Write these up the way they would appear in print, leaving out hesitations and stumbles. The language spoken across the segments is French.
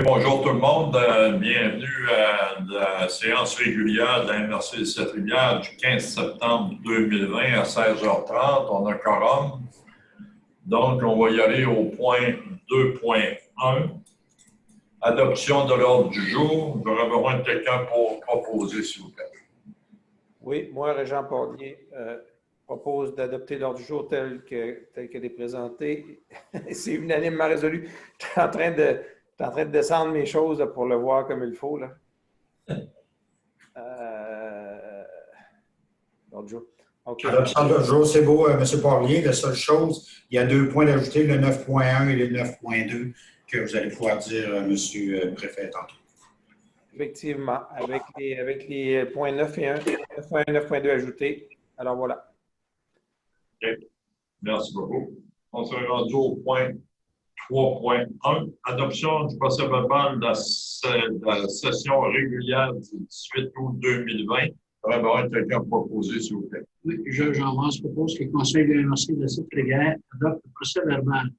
Bonjour tout le monde, bienvenue à la séance régulière de la MRC de Sept-Rivières du 15 septembre 2020 à 16h30. On a quorum. Donc, on va y aller au point 2.1. Adoption de l'ordre du jour. J'aurais besoin de quelqu'un pour proposer, s'il vous plaît. Oui, moi, Régent Porlier, propose d'adopter l'ordre du jour tel qu'il est présenté. C'est unanimement résolu. Je suis en train de descendre mes choses là, pour le voir comme il faut. Là. L'ordre du jour. Okay. Adoption de l'ordre du jour, c'est beau, M. Porlier. La seule chose, il y a 2 points d'ajouter, le 9.1 et le 9.2, que vous allez pouvoir dire, M. le préfet, tantôt. Effectivement, avec les points 9 et 1, 9.1 et 9.2 ajoutés. Alors voilà. OK. Merci beaucoup. On se rendu au point 3.1. Adoption du procès-verbal de la session régulière du 18 août 2020. J'aurais besoin de quelqu'un proposer, s'il vous plaît. Oui, Jean-Vance propose que le Conseil de la MRC de Sept-Rivières adopte le procès-verbal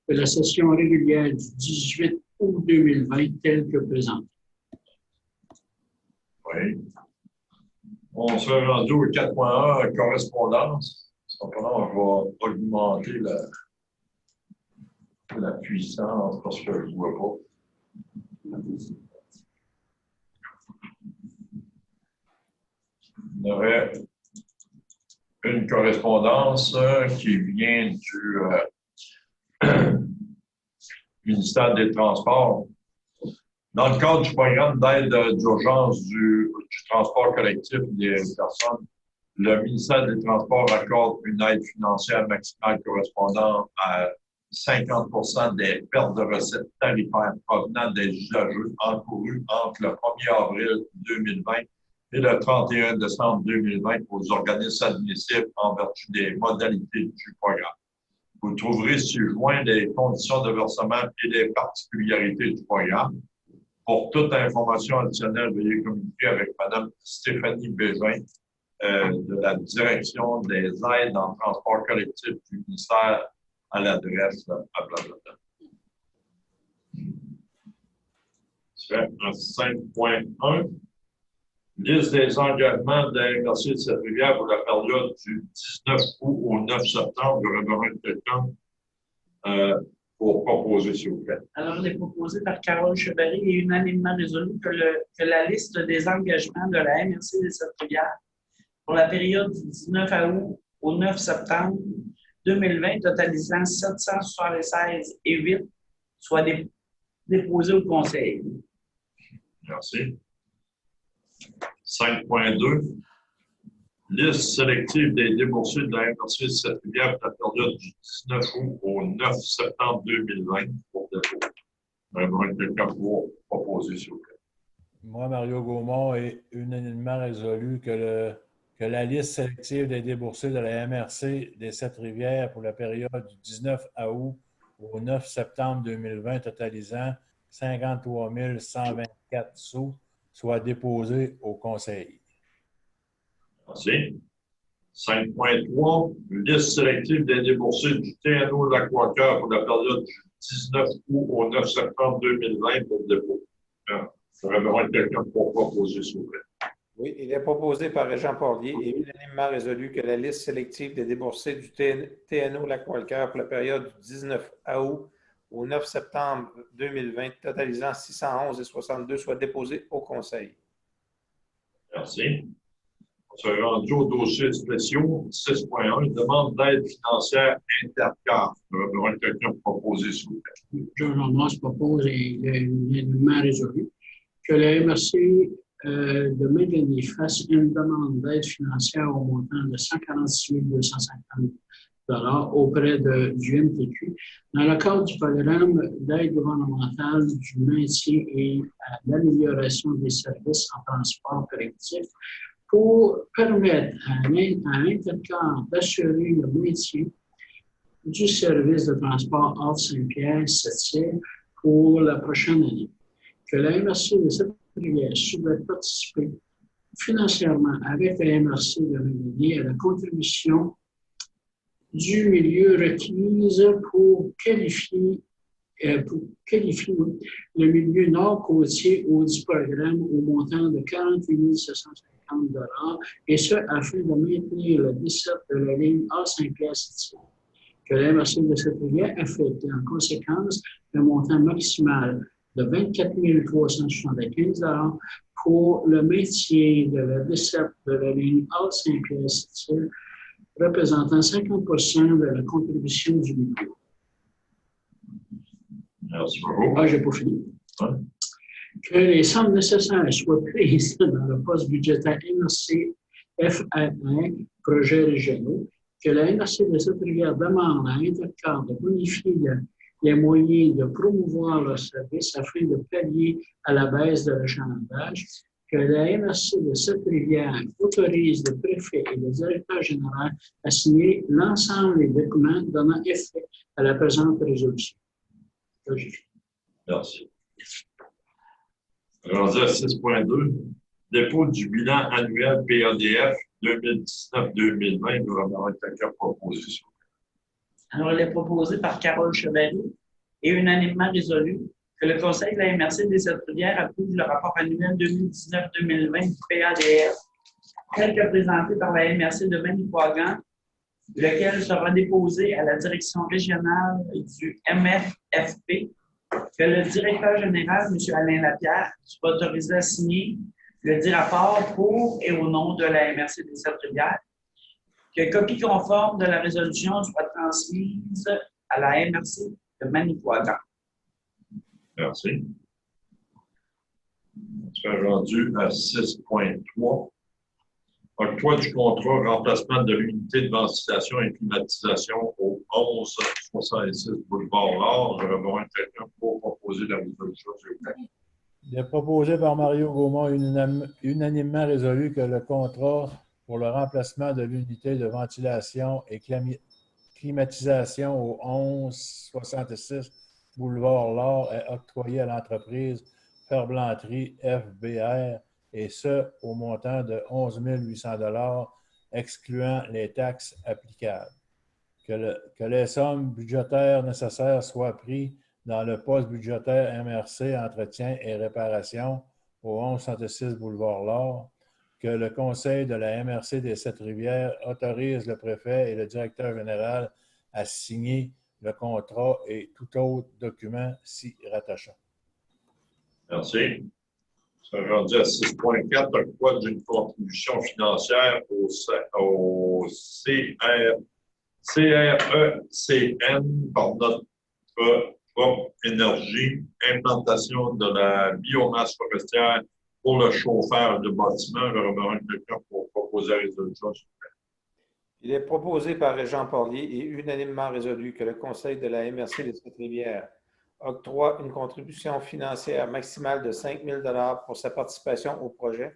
de la session régulière du 18 août 2020 tel que présenté. Oui. On se rendu au 4.1, correspondance. Cependant, on va augmenter la puissance parce que je ne vois pas. Il y aurait une correspondance qui vient du ministère des Transports. Dans le cadre du programme d'aide d'urgence du transport collectif des personnes, le ministère des Transports accorde une aide financière maximale correspondant à 50% des pertes de recettes tarifaires provenant des usagers encourus entre le 1er avril 2020 et le 31 décembre 2020 aux organismes admissibles en vertu des modalités du programme. Vous trouverez ci-joint les conditions de versement et les particularités du programme. Pour toute information additionnelle, veuillez communiquer avec Mme Stéphanie Bégin de la Direction des aides en transport collectif du ministère à l'adresse à blablabla. C'est un 5.1. Liste des engagements de la MRC de Sept-Rivières pour la période du 19 août au 9 septembre. J'aurais besoin de quelqu'un pour proposer, s'il vous plaît. Alors, il est proposé par Carole Chevalier et unanimement résolu que la liste des engagements de la MRC de Sept-Rivières pour la période du 19 août au 9 septembre 2020, totalisant 776,8, soit déposée au Conseil. Merci. 5.2. Liste sélective des déboursés de la MRC de Sept-Rivières pour la période du 19 août au 9 septembre 2020 pour dépôt. J'aimerais quelqu'un pour proposer, s'il vous plaît. Moi, Mario Gaumont, est unanimement résolu que la liste sélective des déboursés de la MRC des Sept-Rivières pour la période du 19 août au 9 septembre 2020, totalisant 53 124 sous, soit déposée au Conseil. Merci. 5.3. Liste sélective des déboursés du TNO Lac-Walker pour la période du 19 août au 9 septembre 2020 pour dépôt. J'aurais besoin de quelqu'un pour proposer, s'il vous plaît. Oui, il est proposé par Régent Porlier et unanimement résolu que la liste sélective des déboursés du TNO Lac-Walker pour la période du 19 août au 9 septembre 2020, totalisant 611,62, soit déposée au Conseil. Merci. On se rendu au dossier spéciaux 6.1, demande d'aide financière intercarte. J'aurais besoin de quelqu'un pour proposer, s'il vous plaît. Jean-Vance propose et il est unanimement résolu que la MRC de Maine fasse une demande d'aide financière au montant de 146 250 auprès du MTQ dans le cadre du programme d'aide gouvernementale du maintien et à l'amélioration des services en transport collectif pour permettre à Intercar d'assurer le maintien du service de transport hors Saint-Pierre-Sept-Îles pour la prochaine année. Que la MRC de Sept-Rivières souhaite participer financièrement avec la MRC de Maine à la contribution du milieu requise pour qualifier pour qualifier le milieu nord-côtier au du programme au montant de 48 750 et ce, afin de maintenir le dessert de la ligne A5S que la MRC de Cette-Rivière affecte en conséquence un montant maximal de 24 375 pour le maintien de la desserte de la ligne A5S représentant 50 de la contribution du milieu. Merci beaucoup. Ah, j'ai pas fini. Ouais. Que les sommes nécessaires soient prises dans le poste budgétaire MRC FRR, projets régionaux, que la MRC de Cette-Rivière demande à Intercar de bonifier les moyens de promouvoir leur service afin de pallier à la baisse de l'achalandage, que la MRC de Cette-Rivière autorise le préfet et le directeur général à signer l'ensemble des documents donnant effet à la présente résolution. Merci. Rendu à 6.2, dépôt du bilan annuel PADF 2019-2020, nous avons quelques propositions. Alors, il est proposé par Carole Chevalier et unanimement résolu que le Conseil de la MRC des Sept-Rivières approuve le rapport annuel 2019-2020 du PADF, tel que présenté par la MRC de Manicouagan, lequel sera déposé à la direction régionale du MFFP, que le directeur général, M. Alain Lapierre, soit autorisé à signer le dit rapport pour et au nom de la MRC des Sept-Rivières, que copie conforme de la résolution soit transmise à la MRC de Manicouagan. Merci. On serait rendu à 6.3. Octroi du contrat remplacement de l'unité de ventilation et climatisation au 1166 boulevard L'Or. Je vais avoir quelqu'un pour proposer la résolution, s'il vous plaît. Il est proposé par Mario Gaumont unanimement résolu que le contrat pour le remplacement de l'unité de ventilation et climatisation au 1166 boulevard L'Or est octroyé à l'entreprise Ferblanterie FBR et ce, au montant de 11 800 $ excluant les taxes applicables. Que les sommes budgétaires nécessaires soient prises dans le poste budgétaire MRC Entretien et Réparation au 1166 boulevard L'Or, que le Conseil de la MRC des Sept-Rivières autorise le préfet et le directeur général à signer le contrat et tout autre document s'y rattachant. Merci. On est rendu à 6.4, octroi d'une contribution financière au CRECN par notre propre énergie, implantation de la biomasse forestière pour le chauffage de bâtiments. Je remercie quelqu'un pour proposer la résolution. Il est proposé par Régent Porlier et unanimement résolu que le Conseil de la MRC des Sept-Rivières octroie une contribution financière maximale de 5 000 $ pour sa participation au projet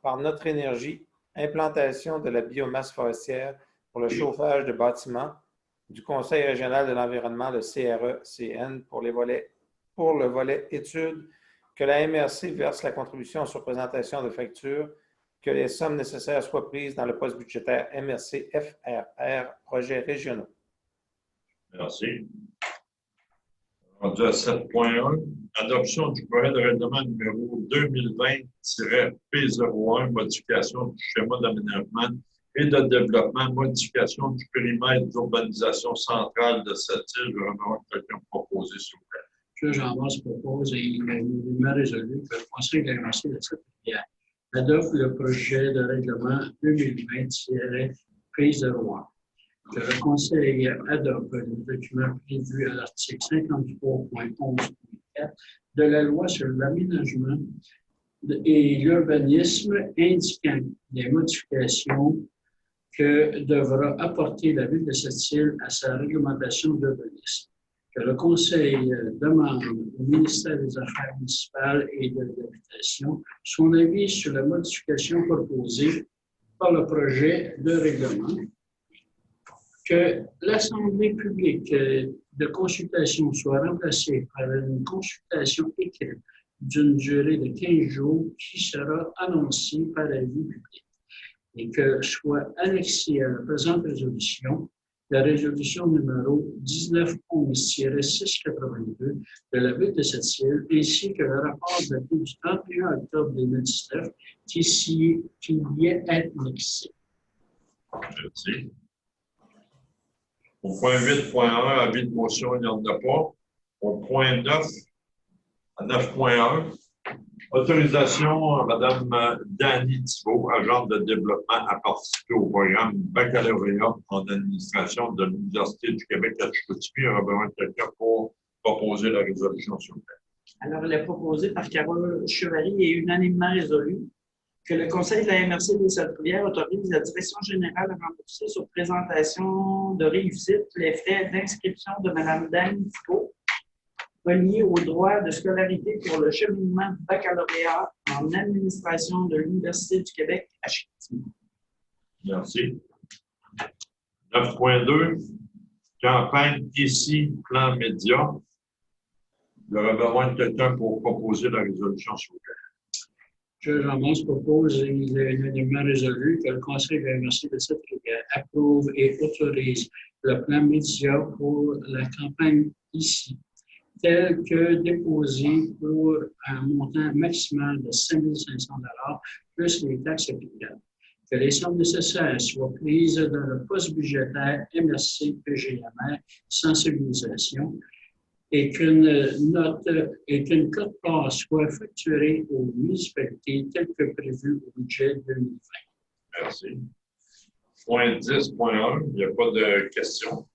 par Notre Énergie, implantation de la biomasse forestière pour le chauffage de bâtiments du Conseil régional de l'environnement, le CRECN, pour le volet études, que la MRC verse la contribution sur présentation de factures, que les sommes nécessaires soient prises dans le poste budgétaire MRC FRR, projets régionaux. Merci. Rendu à 7.1, adoption du projet de règlement numéro 2020-P01, modification du schéma d'aménagement et de développement, modification du périmètre d'urbanisation centrale de cette île. Je remercie quelqu'un proposer, s'il vous plaît. Jean-Bas propose et il est résolu que le Conseil de la MRC de Cette-Rivière adopte le projet de règlement 2020-P01. Que le Conseil adopte le document prévu à l'article 53.11.4 de la loi sur l'aménagement et l'urbanisme indiquant les modifications que devra apporter la ville de Sept-Îles à sa réglementation d'urbanisme. Que le Conseil demande au ministère des Affaires municipales et de l'Habitation son avis sur la modification proposée par le projet de règlement. Que l'Assemblée publique de consultation soit remplacée par une consultation écrite d'une durée de 15 jours qui sera annoncée par avis public et que soit annexée à la présente résolution la résolution numéro 1911-682 de la Ville de Sept-Îles, ainsi que le rapport daté du 31 octobre 2019 qui y est annexé. Merci. Au point 8.1, avis de motion, il n'y en a pas. Au point 9, à 9.1, autorisation à Mme Dany Thibault, agente de développement, à participer au programme baccalauréat en administration de l'Université du Québec à Chicoutimi. Il y aura besoin de quelqu'un pour proposer la résolution sur le thème. Alors, elle est proposée par Carole Chevalier et unanimement résolue que le Conseil de la MRC des Sept-Rivières autorise la Direction générale à rembourser sur présentation de réussite les frais d'inscription de Mme Dany Thibault reliés aux droits de scolarité pour le cheminement du baccalauréat en administration de l'Université du Québec à Chicoutimi. Merci. 9.2, campagne ici, plan média. Il y aura besoin de quelqu'un pour proposer la résolution sur le thème. Je Jean-Mance propose et il est unanimement résolu que le Conseil de la MRC de Sept-Rivières approuve et autorise le plan média pour la campagne ici, tel que déposé pour un montant maximal de 5 500 $ plus les taxes applicables. Que les sommes nécessaires soient prises dans le poste budgétaire MRC PGMR sensibilisation et qu'une quote-part soit facturée aux municipalités telle que prévue au budget 2020. Merci. Point 10.1, il n'y a pas de questions.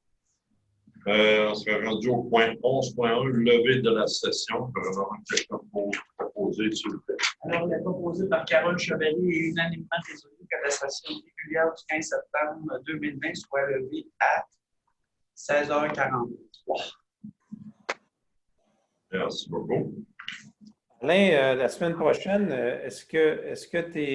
On serait rendu au point 11.1, levée de la session. Il y aura quelqu'un pour proposer sur le thème. Alors, elle est proposée par Carole Chevalier et unanimement résolue que la session régulière du 15 septembre 2020 soit levée à 16h43. Merci beaucoup. Alain, la semaine prochaine, est-ce que tu es